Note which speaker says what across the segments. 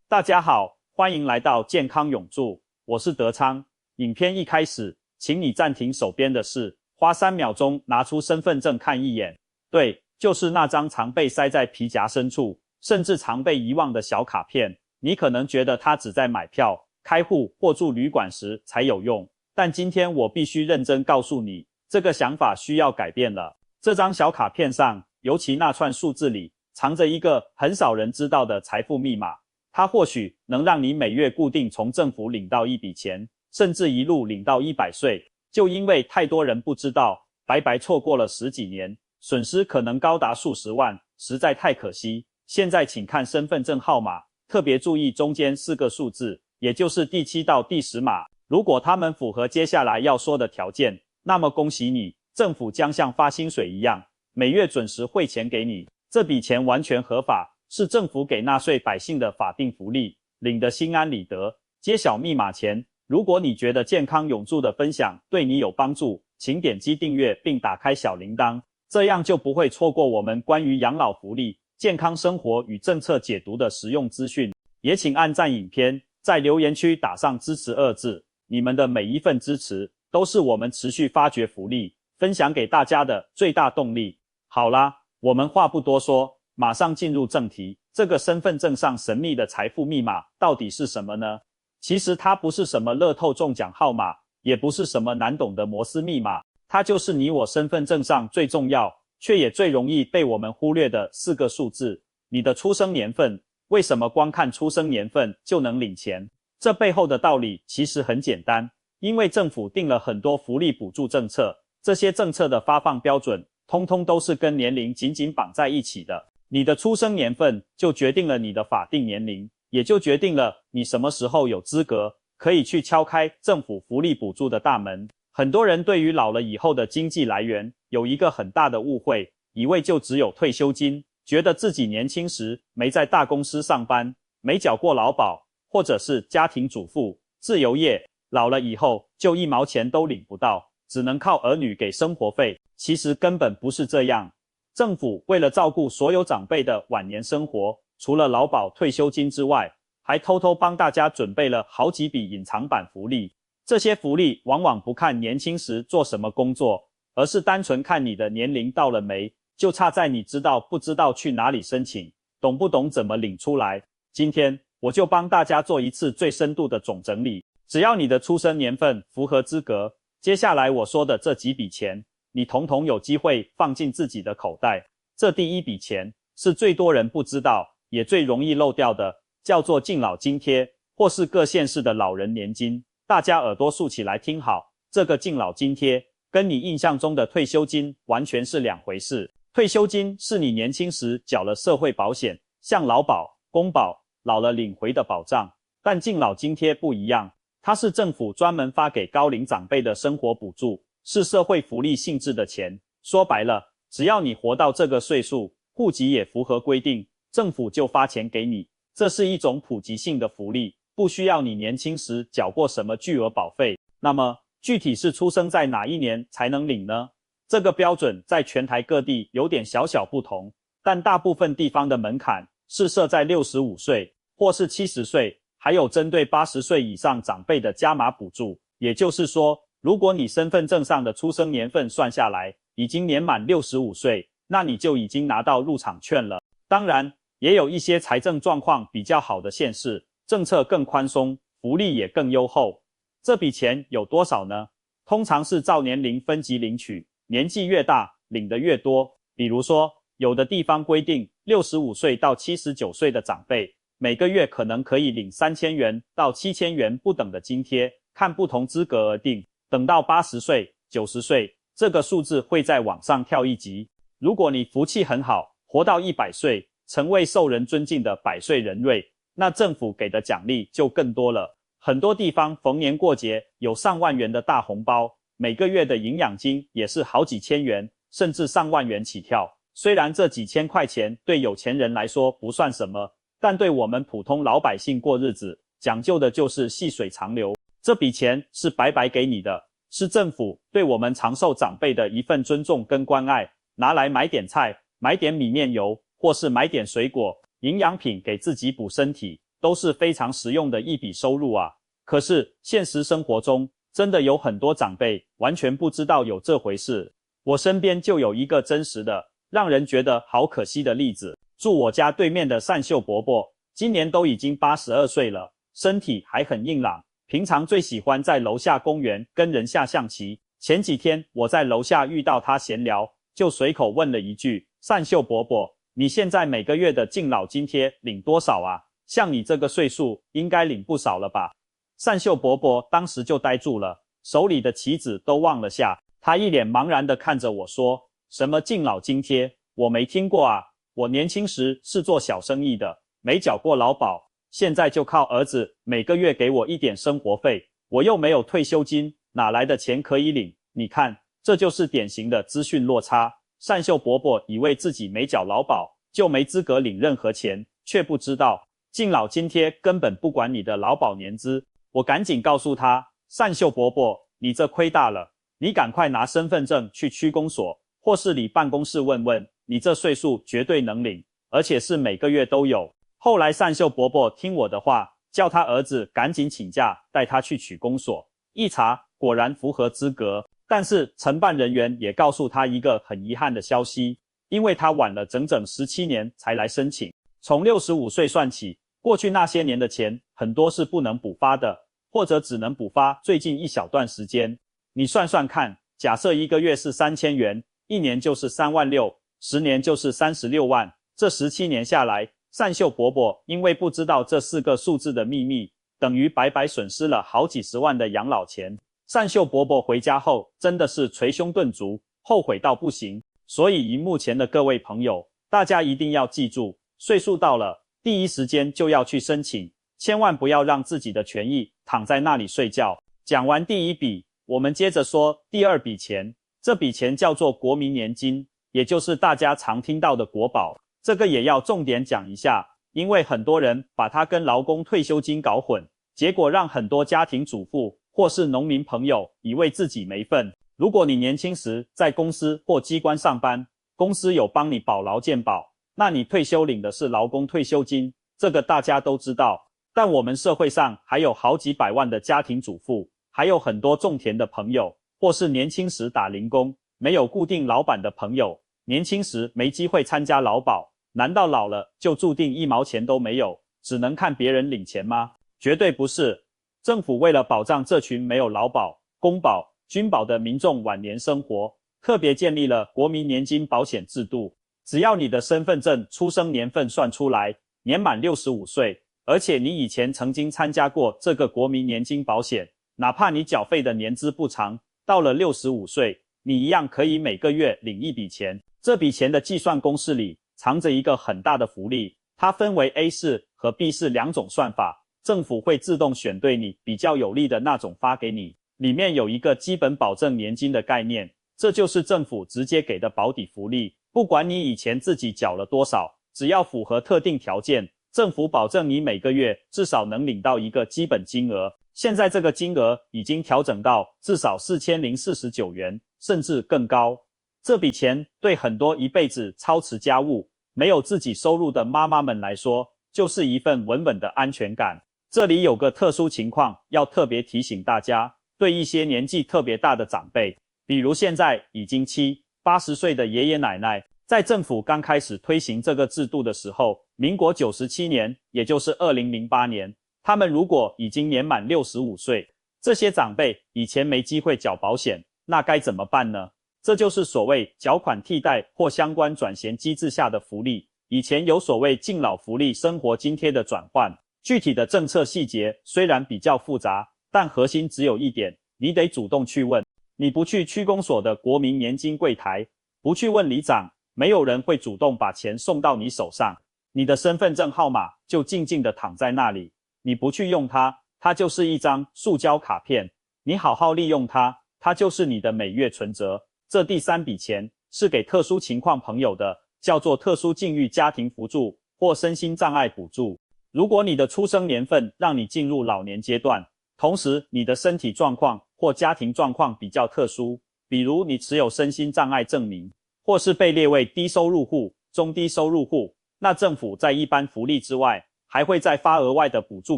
Speaker 1: 大家好，欢迎来到健康永驻，我是德昌。影片一开始，请你暂停手边的事，花3秒钟拿出身份证看一眼。对，就是那张常被塞在皮夹深处，甚至常被遗忘的小卡片。你可能觉得它只在买票、开户或住旅馆时才有用，但今天我必须认真告诉你，这个想法需要改变了。这张小卡片上，尤其那串数字里，藏着一个很少人知道的财富密码。它或许能让你每月固定从政府领到一笔钱，甚至一路领到100岁。就因为太多人不知道，白白错过了10几年，损失可能高达数十万，实在太可惜。现在请看身份证号码，特别注意中间4个数字，也就是第7到第10码。如果它们符合接下来要说的条件，那么恭喜你，政府将像发薪水一样，每月准时汇钱给你。这笔钱完全合法，是政府给纳税百姓的法定福利，领得心安理得。揭晓密码前，如果你觉得健康永驻的分享对你有帮助，请点击订阅并打开小铃铛，这样就不会错过我们关于养老福利、健康生活与政策解读的实用资讯。也请按赞影片，在留言区打上支持2字，你们的每一份支持都是我们持续发掘福利、分享给大家的最大动力。好啦，我们话不多说，马上进入正题。这个身份证上神秘的财富密码到底是什么呢？其实它不是什么乐透中奖号码，也不是什么难懂的摩斯密码，它就是你我身份证上最重要，却也最容易被我们忽略的4个数字。你的出生年份。为什么光看出生年份就能领钱？这背后的道理其实很简单，因为政府定了很多福利补助政策，这些政策的发放标准通通都是跟年龄紧紧绑在一起的。你的出生年份就决定了你的法定年龄，也就决定了你什么时候有资格可以去敲开政府福利补助的大门。很多人对于老了以后的经济来源有一个很大的误会，以为就只有退休金，觉得自己年轻时没在大公司上班，没缴过劳保，或者是家庭主妇、自由业，老了以后就1毛钱都领不到，只能靠儿女给生活费。其实根本不是这样。政府为了照顾所有长辈的晚年生活，除了劳保退休金之外，还偷偷帮大家准备了好几笔隐藏版福利。这些福利往往不看年轻时做什么工作，而是单纯看你的年龄到了没，就差在你知道不知道去哪里申请，懂不懂怎么领出来。今天我就帮大家做一次最深度的总整理，只要你的出生年份符合资格，接下来我说的这几笔钱，你统统有机会放进自己的口袋。这第一笔钱是最多人不知道，也最容易漏掉的，叫做敬老津贴，或是各县市的老人年金。大家耳朵竖起来听好，这个敬老津贴跟你印象中的退休金完全是2回事。退休金是你年轻时缴了社会保险，像劳保、公保，老了领回的保障。但敬老津贴不一样，它是政府专门发给高龄长辈的生活补助，是社会福利性质的钱。说白了，只要你活到这个岁数，户籍也符合规定，政府就发钱给你。这是一种普及性的福利，不需要你年轻时缴过什么巨额保费。那么具体是出生在哪一年才能领呢？这个标准在全台各地有点小小不同，但大部分地方的门槛是设在65岁或是70岁，还有针对80岁以上长辈的加码补助。也就是说，如果你身份证上的出生年份算下来已经年满65岁，那你就已经拿到入场券了。当然，也有一些财政状况比较好的县市，政策更宽松，福利也更优厚。这笔钱有多少呢？通常是照年龄分级领取，年纪越大，领得越多。比如说，有的地方规定65岁到79岁的长辈，每个月可能可以领3000元到7000元不等的津贴，看不同资格而定。等到80岁、90岁，这个数字会再往上跳一级。如果你福气很好，活到100岁，成为受人尊敬的100岁人瑞，那政府给的奖励就更多了。很多地方逢年过节有上万元的大红包，每个月的营养金也是好几千元，甚至上万元起跳。虽然这几千块钱对有钱人来说不算什么，但对我们普通老百姓过日子，讲究的就是细水长流。这笔钱是白白给你的，是政府对我们长寿长辈的一份尊重跟关爱，拿来买点菜，买点米面油，或是买点水果、营养品给自己补身体，都是非常实用的一笔收入啊。可是现实生活中真的有很多长辈完全不知道有这回事。我身边就有一个真实的让人觉得好可惜的例子。住我家对面的善秀伯伯，今年都已经82岁了，身体还很硬朗，平常最喜欢在楼下公园跟人下象棋。前几天我在楼下遇到他闲聊，就随口问了一句：善秀伯伯，你现在每个月的敬老津贴领多少啊？像你这个岁数应该领不少了吧？善秀伯伯当时就呆住了，手里的棋子都忘了下。他一脸茫然地看着我说：什么敬老津贴？我没听过啊，我年轻时是做小生意的，没缴过劳保，现在就靠儿子每个月给我一点生活费，我又没有退休金，哪来的钱可以领？你看，这就是典型的资讯落差。善秀伯伯以为自己没缴劳保就没资格领任何钱，却不知道敬老津贴根本不管你的劳保年资。我赶紧告诉他：善秀伯伯，你这亏大了，你赶快拿身份证去区公所或是里办公室问问，你这岁数绝对能领，而且是每个月都有。后来善秀伯伯听我的话，叫他儿子赶紧请假带他去区公所，一查果然符合资格。但是承办人员也告诉他一个很遗憾的消息，因为他晚了整整17年才来申请，从65岁算起，过去那些年的钱很多是不能补发的，或者只能补发最近一小段时间。你算算看，假设一个月是3000元，一年就是36000，10年就是36万，这17年下来，善秀伯伯因为不知道这4个数字的秘密，等于白白损失了好几十万的养老钱。善秀伯伯回家后真的是捶胸顿足，后悔到不行。所以荧幕前的各位朋友，大家一定要记住，岁数到了，第一时间就要去申请，千万不要让自己的权益躺在那里睡觉。讲完第一笔，我们接着说第二笔钱。这笔钱叫做国民年金，也就是大家常听到的国保。这个也要重点讲一下，因为很多人把它跟劳工退休金搞混，结果让很多家庭主妇或是农民朋友以为自己没份。如果你年轻时在公司或机关上班，公司有帮你保劳健保，那你退休领的是劳工退休金，这个大家都知道。但我们社会上还有好几百万的家庭主妇，还有很多种田的朋友，或是年轻时打零工，没有固定老板的朋友，年轻时没机会参加劳保，难道老了就注定1毛钱都没有，只能看别人领钱吗？绝对不是。政府为了保障这群没有劳保、公保、军保的民众晚年生活，特别建立了国民年金保险制度。只要你的身份证出生年份算出来，年满65岁，而且你以前曾经参加过这个国民年金保险，哪怕你缴费的年资不长，到了65岁，你一样可以每个月领一笔钱。这笔钱的计算公式里藏着一个很大的福利，它分为 A 式和 B 式2种算法。政府会自动选对你比较有利的那种发给你，里面有一个基本保证年金的概念，这就是政府直接给的保底福利。不管你以前自己缴了多少，只要符合特定条件，政府保证你每个月至少能领到一个基本金额。现在这个金额已经调整到至少4049元，甚至更高。这笔钱对很多一辈子操持家务，没有自己收入的妈妈们来说，就是一份稳稳的安全感。这里有个特殊情况要特别提醒大家，对一些年纪特别大的长辈，比如现在已经70、80岁的爷爷奶奶，在政府刚开始推行这个制度的时候，民国97年，也就是2008年，他们如果已经年满65岁，这些长辈以前没机会缴保险，那该怎么办呢？这就是所谓缴款替代或相关转衔机制下的福利。以前有所谓敬老福利生活津贴的转换，具体的政策细节虽然比较复杂，但核心只有一点，你得主动去问。你不去区公所的国民年金柜台，不去问里长，没有人会主动把钱送到你手上。你的身份证号码就静静地躺在那里，你不去用它，它就是一张塑胶卡片。你好好利用它，它就是你的每月存折。这第3笔钱是给特殊情况朋友的，叫做特殊境遇家庭扶助或身心障碍补助。如果你的出生年份让你进入老年阶段，同时你的身体状况或家庭状况比较特殊，比如你持有身心障碍证明，或是被列为低收入户、中低收入户，那政府在一般福利之外，还会再发额外的补助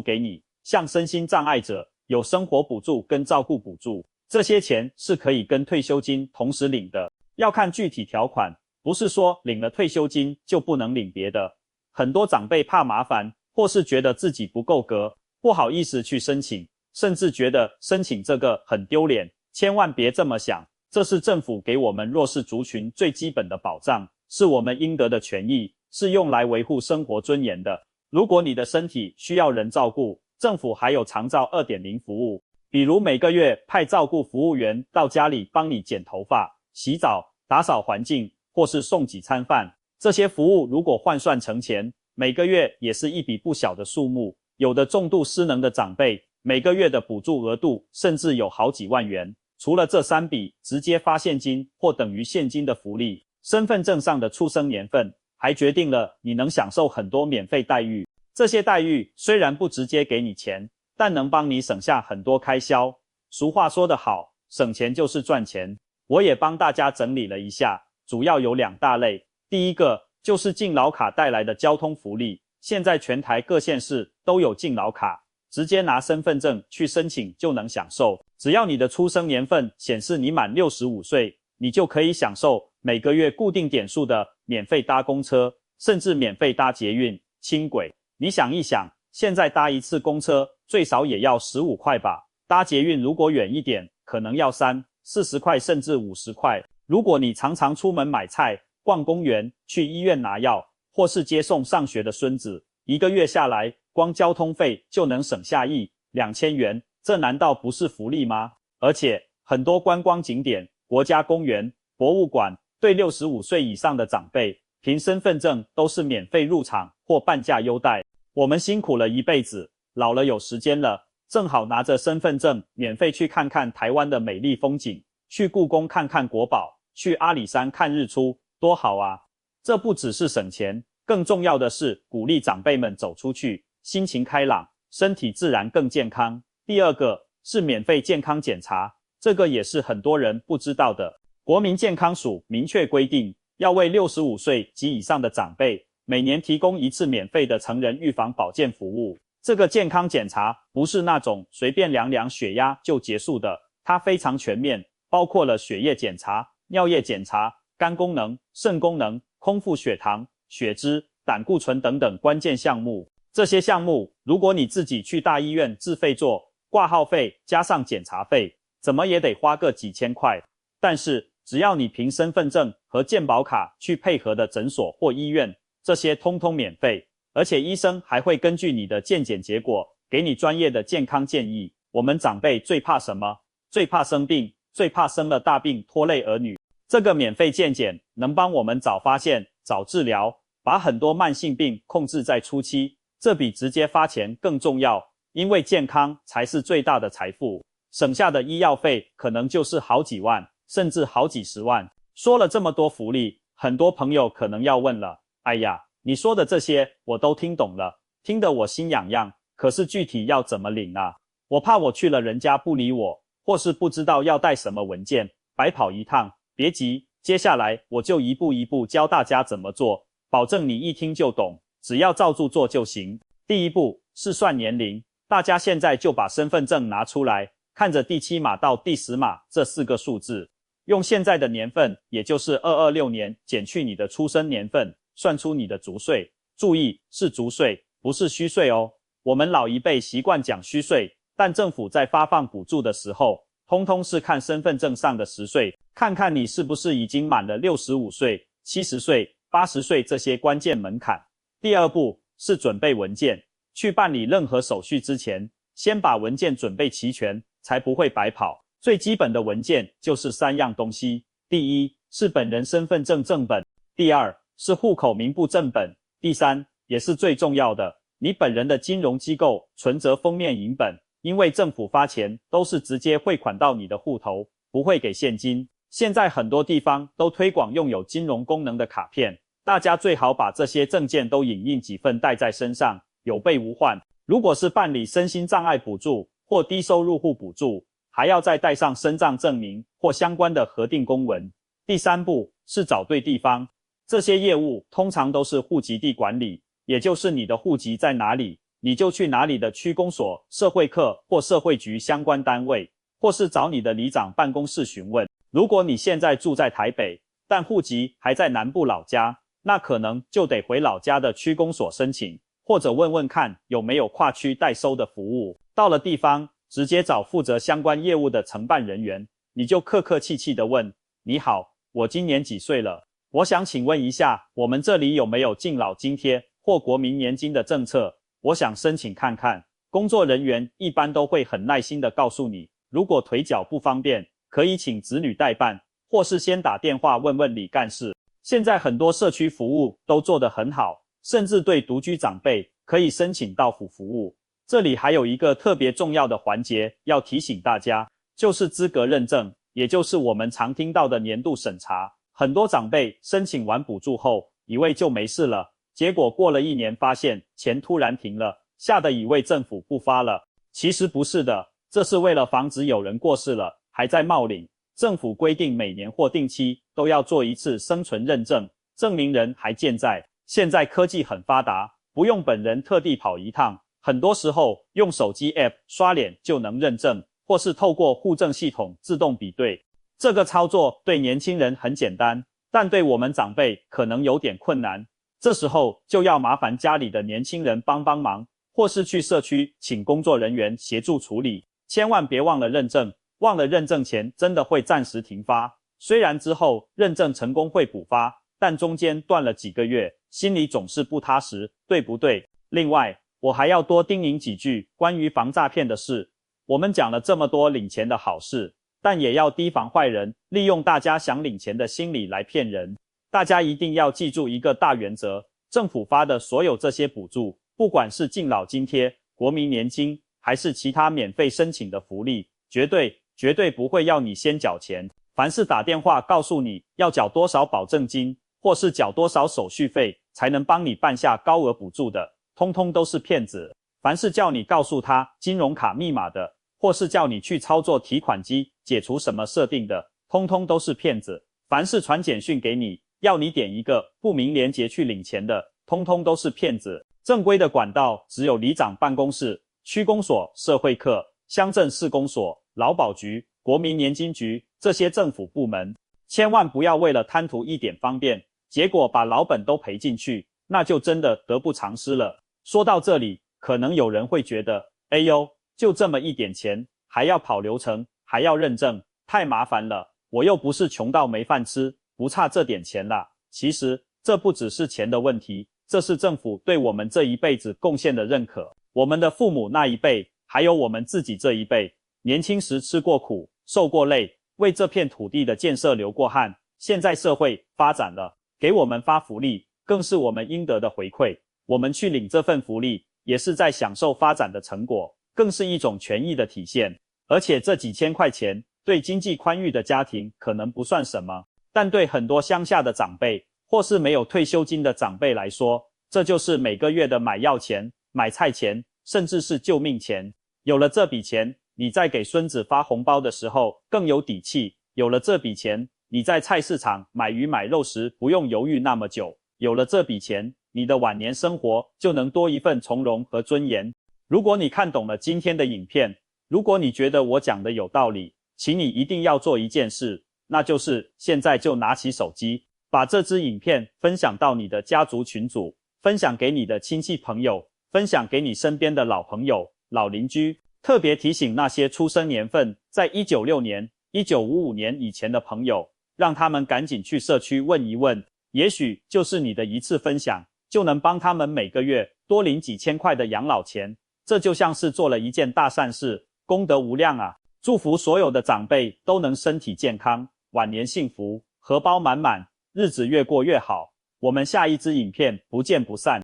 Speaker 1: 给你，像身心障碍者有生活补助跟照顾补助，这些钱是可以跟退休金同时领的，要看具体条款，不是说领了退休金就不能领别的。很多长辈怕麻烦，或是觉得自己不够格，不好意思去申请，甚至觉得申请这个很丢脸，千万别这么想，这是政府给我们弱势族群最基本的保障，是我们应得的权益，是用来维护生活尊严的。如果你的身体需要人照顾，政府还有长照 2.0 服务，比如每个月派照顾服务员到家里帮你剪头发、洗澡、打扫环境，或是送几餐饭。这些服务如果换算成钱，每个月也是一笔不小的数目。有的重度失能的长辈，每个月的补助额度甚至有好几万元。除了这3笔直接发现金或等于现金的福利，身份证上的出生年份还决定了你能享受很多免费待遇。这些待遇虽然不直接给你钱，但能帮你省下很多开销。俗话说得好，省钱就是赚钱。我也帮大家整理了一下，主要有2大类。第一个就是敬老卡带来的交通福利，现在全台各县市都有敬老卡，直接拿身份证去申请就能享受。只要你的出生年份显示你满65岁，你就可以享受每个月固定点数的免费搭公车，甚至免费搭捷运、轻轨。你想一想，现在搭一次公车最少也要15块吧，搭捷运如果远一点，可能要30、40块甚至50块。如果你常常出门买菜、逛公园、去医院拿药，或是接送上学的孙子，一个月下来，光交通费就能省下1-2000元，这难道不是福利吗？而且很多观光景点、国家公园、博物馆对65岁以上的长辈，凭身份证都是免费入场或半价优待。我们辛苦了一辈子，老了有时间了，正好拿着身份证免费去看看台湾的美丽风景，去故宫看看国宝，去阿里山看日出，多好啊！这不只是省钱，更重要的是鼓励长辈们走出去，心情开朗，身体自然更健康。第二个是免费健康检查，这个也是很多人不知道的。国民健康署明确规定，要为65岁及以上的长辈每年提供1次免费的成人预防保健服务。这个健康检查不是那种随便量量血压就结束的，它非常全面，包括了血液检查、尿液检查、肝功能、肾功能、空腹血糖、血脂、胆固醇等等关键项目。这些项目如果你自己去大医院自费做，挂号费加上检查费，怎么也得花个几千块。但是只要你凭身份证和健保卡去配合的诊所或医院，这些通通免费，而且医生还会根据你的健检结果给你专业的健康建议。我们长辈最怕什么？最怕生病，最怕生了大病拖累儿女。这个免费健检能帮我们早发现、早治疗，把很多慢性病控制在初期，这比直接发钱更重要，因为健康才是最大的财富，省下的医药费可能就是好几万，甚至好几十万。说了这么多福利，很多朋友可能要问了，哎呀，你说的这些我都听懂了，听得我心痒痒，可是具体要怎么领啊？我怕我去了人家不理我，或是不知道要带什么文件，白跑一趟。别急，接下来我就一步一步教大家怎么做，保证你一听就懂，只要照住做就行。第一步是算年龄，大家现在就把身份证拿出来，看着第7码到第10码这4个数字，用现在的年份，也就是226年减去你的出生年份，算出你的足岁。注意，是足岁，不是虚岁哦。我们老一辈习惯讲虚岁，但政府在发放补助的时候，通通是看身份证上的实岁，看看你是不是已经满了65岁、70岁、80岁这些关键门槛。第二步是准备文件，去办理任何手续之前，先把文件准备齐全，才不会白跑。最基本的文件就是3样东西，第一是本人身份证正本，第二是户口名簿正本，第三也是最重要的，你本人的金融机构存折封面影本，因为政府发钱都是直接汇款到你的户头，不会给现金。现在很多地方都推广用有金融功能的卡片，大家最好把这些证件都影印几份带在身上，有备无患。如果是办理身心障碍补助或低收入户补助，还要再带上身障证明或相关的核定公文。第三步是找对地方，这些业务通常都是户籍地管理，也就是你的户籍在哪里，你就去哪里的区公所、社会课或社会局相关单位，或是找你的里长办公室询问。如果你现在住在台北，但户籍还在南部老家，那可能就得回老家的区公所申请，或者问问看有没有跨区代收的服务。到了地方，直接找负责相关业务的承办人员，你就客客气气地问：你好，我今年几岁了？我想请问一下，我们这里有没有敬老津贴或国民年金的政策？我想申请看看。工作人员一般都会很耐心地告诉你，如果腿脚不方便，可以请子女代办，或是先打电话问问李干事。现在很多社区服务都做得很好，甚至对独居长辈可以申请到府服务。这里还有一个特别重要的环节要提醒大家，就是资格认证，也就是我们常听到的年度审查。很多长辈申请完补助后，以为就没事了，结果过了1年发现钱突然停了，吓得以为政府不发了。其实不是的，这是为了防止有人过世了还在冒领。政府规定每年或定期都要做一次生存认证，证明人还健在。现在科技很发达，不用本人特地跑一趟，很多时候用手机 App 刷脸就能认证，或是透过户政系统自动比对。这个操作对年轻人很简单，但对我们长辈可能有点困难。这时候就要麻烦家里的年轻人帮帮忙，或是去社区请工作人员协助处理。千万别忘了认证，忘了认证前真的会暂时停发。虽然之后认证成功会补发，但中间断了几个月，心里总是不踏实，对不对？另外，我还要多叮咛几句关于防诈骗的事。我们讲了这么多领钱的好事，但也要提防坏人利用大家想领钱的心理来骗人。大家一定要记住一个大原则，政府发的所有这些补助，不管是敬老津贴、国民年金，还是其他免费申请的福利，绝对不会要你先缴钱。凡是打电话告诉你要缴多少保证金，或是缴多少手续费才能帮你办下高额补助的，通通都是骗子。凡是叫你告诉他金融卡密码的，或是叫你去操作提款机解除什么设定的，通通都是骗子。凡是传简讯给你，要你点一个不明连结去领钱的，通通都是骗子。正规的管道只有里长办公室、区公所、社会课、乡镇市公所、劳保局、国民年金局这些政府部门。千万不要为了贪图一点方便，结果把老本都赔进去，那就真的得不偿失了。说到这里，可能有人会觉得，哎呦，就这么一点钱，还要跑流程，还要认证，太麻烦了，我又不是穷到没饭吃，不差这点钱啦。其实这不只是钱的问题，这是政府对我们这一辈子贡献的认可。我们的父母那一辈，还有我们自己这一辈，年轻时吃过苦，受过累，为这片土地的建设流过汗，现在社会发展了，给我们发福利，更是我们应得的回馈。我们去领这份福利，也是在享受发展的成果，更是一种权益的体现。而且这几千块钱，对经济宽裕的家庭可能不算什么，但对很多乡下的长辈，或是没有退休金的长辈来说，这就是每个月的买药钱、买菜钱，甚至是救命钱。有了这笔钱，你在给孙子发红包的时候更有底气。有了这笔钱，你在菜市场买鱼买肉时不用犹豫那么久。有了这笔钱，你的晚年生活就能多一份从容和尊严。如果你看懂了今天的影片，如果你觉得我讲的有道理，请你一定要做一件事，那就是现在就拿起手机，把这支影片分享到你的家族群组，分享给你的亲戚朋友，分享给你身边的老朋友、老邻居。特别提醒那些出生年份在196年、1955年以前的朋友，让他们赶紧去社区问一问，也许就是你的一次分享，就能帮他们每个月多领几千块的养老钱。这就像是做了一件大善事，功德无量啊！祝福所有的长辈都能身体健康，晚年幸福，荷包满满，日子越过越好。我们下一支影片不见不散。